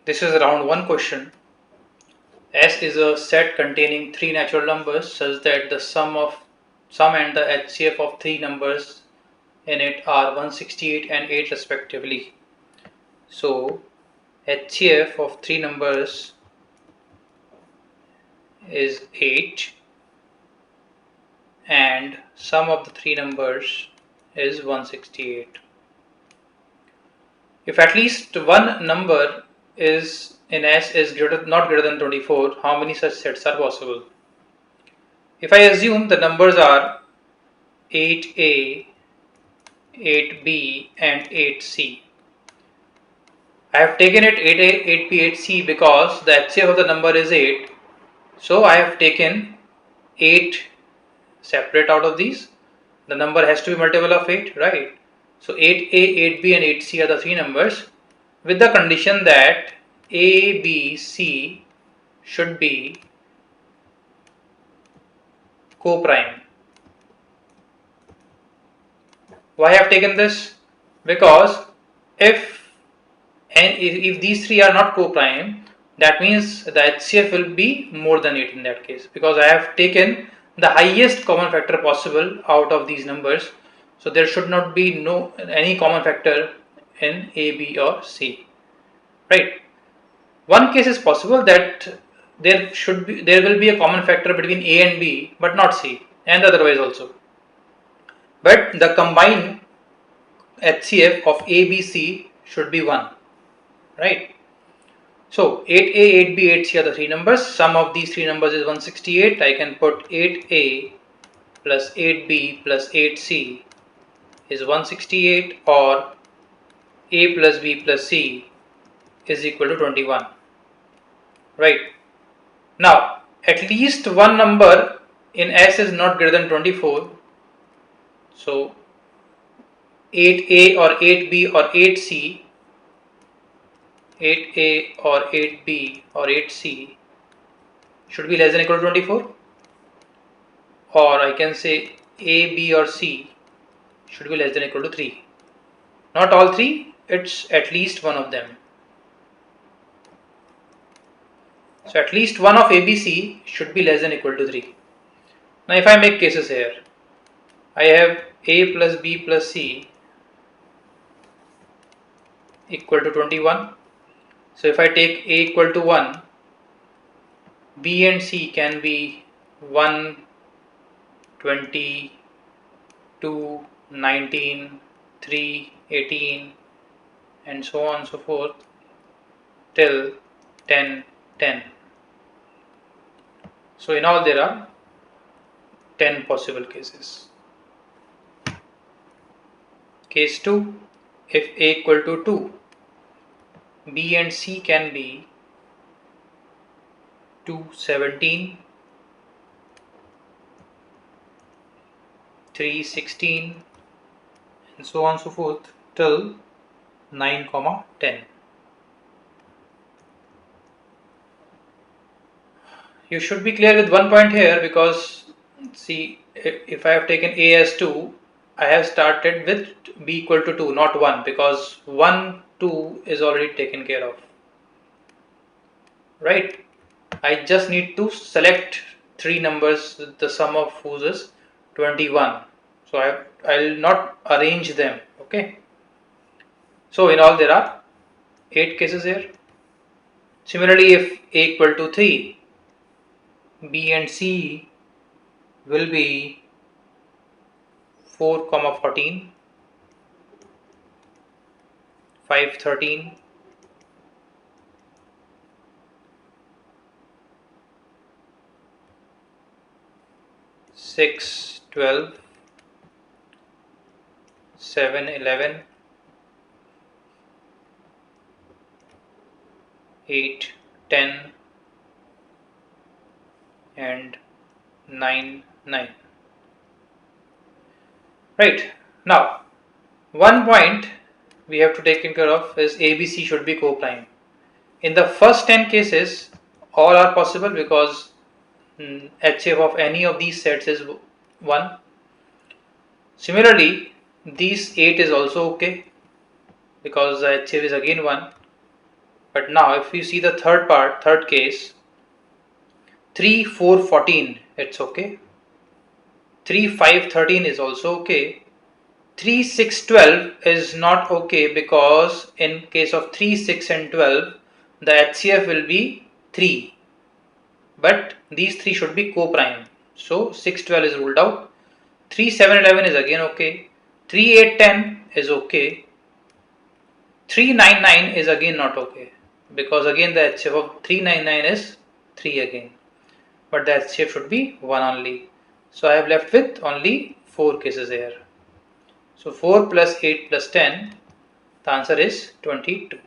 This is round 1 question. S is a set containing 3 natural numbers such that the sum and the HCF of 3 numbers in it are 168 and 8 respectively. So HCF of 3 numbers is 8 and sum of the 3 numbers is 168. If at least one number is in S is not greater than 24, how many such sets are possible? If I assume the numbers are 8A, 8B and 8C, I have taken it 8A, 8B, 8C because the HCF of the number is 8. So I have taken 8 separate out of these. The number has to be multiple of 8, right? So 8A, 8B and 8C are the 3 numbers with the condition that A, B, C should be co-prime. Why I have taken this? Because if these 3 are not co-prime, that means the HCF will be more than 8 in that case, because I have taken the highest common factor possible out of these numbers. So there should not be any common factor in A, B or C, right? One case is possible that there will be a common factor between A and B but not C, and otherwise also. But the combined HCF of A, B, C should be 1, right? So 8A, 8B, 8C are the 3 numbers. Sum of these 3 numbers is 168. I can put 8A plus 8B plus 8C is 168, or A plus B plus C is equal to 21. Right. Now, at least one number in S is not greater than 24. So 8A or 8B or 8C, 8A or 8B or 8C should be less than or equal to 24. Or I can say A, B or C should be less than or equal to 3. Not all 3, it's at least one of them. So at least one of ABC should be less than or equal to 3. Now if I make cases here, I have A plus B plus C equal to 21. So if I take A equal to 1, B and C can be 1, 20, 2, 19, 3, 18 and so on and so forth till 10, 10. So in all there are 10 possible cases. Case 2, if A equal to 2, B and C can be 217, 316 and so on and so forth till 9, 10. You should be clear with one point here, because see, if I have taken A as 2, I have started with B equal to 2, not 1, because 1, 2 is already taken care of, right? I just need to select 3 numbers, the sum of whose is 21. So I'll not arrange them, okay? So in all there are 8 cases here. Similarly, if A equal to 3, B and C will be 4, 14, 5, 13, 6, 12, 7, 11, 8, 10 and 9, 9. Right. Now, one point we have to take care of is ABC should be co-prime. In the first 10 cases, all are possible because HCF of any of these sets is 1. Similarly, these 8 is also okay because the HCF is again 1. But now if you see the third case, 3, 4, 14, it's okay. 3, 5, 13 is also okay. 3, 6, 12 is not okay because in case of 3, 6 and 12, the HCF will be 3. But these 3 should be co-prime. So 6, 12 is ruled out. 3, 7, 11 is again okay. 3, 8, 10 is okay. 3, 9, 9 is again not okay. Because again the HCF of 3, 9, 9 is 3 again. But the HCF should be 1 only. So I have left with only 4 cases here. So 4 plus 8 plus 10, the answer is 22.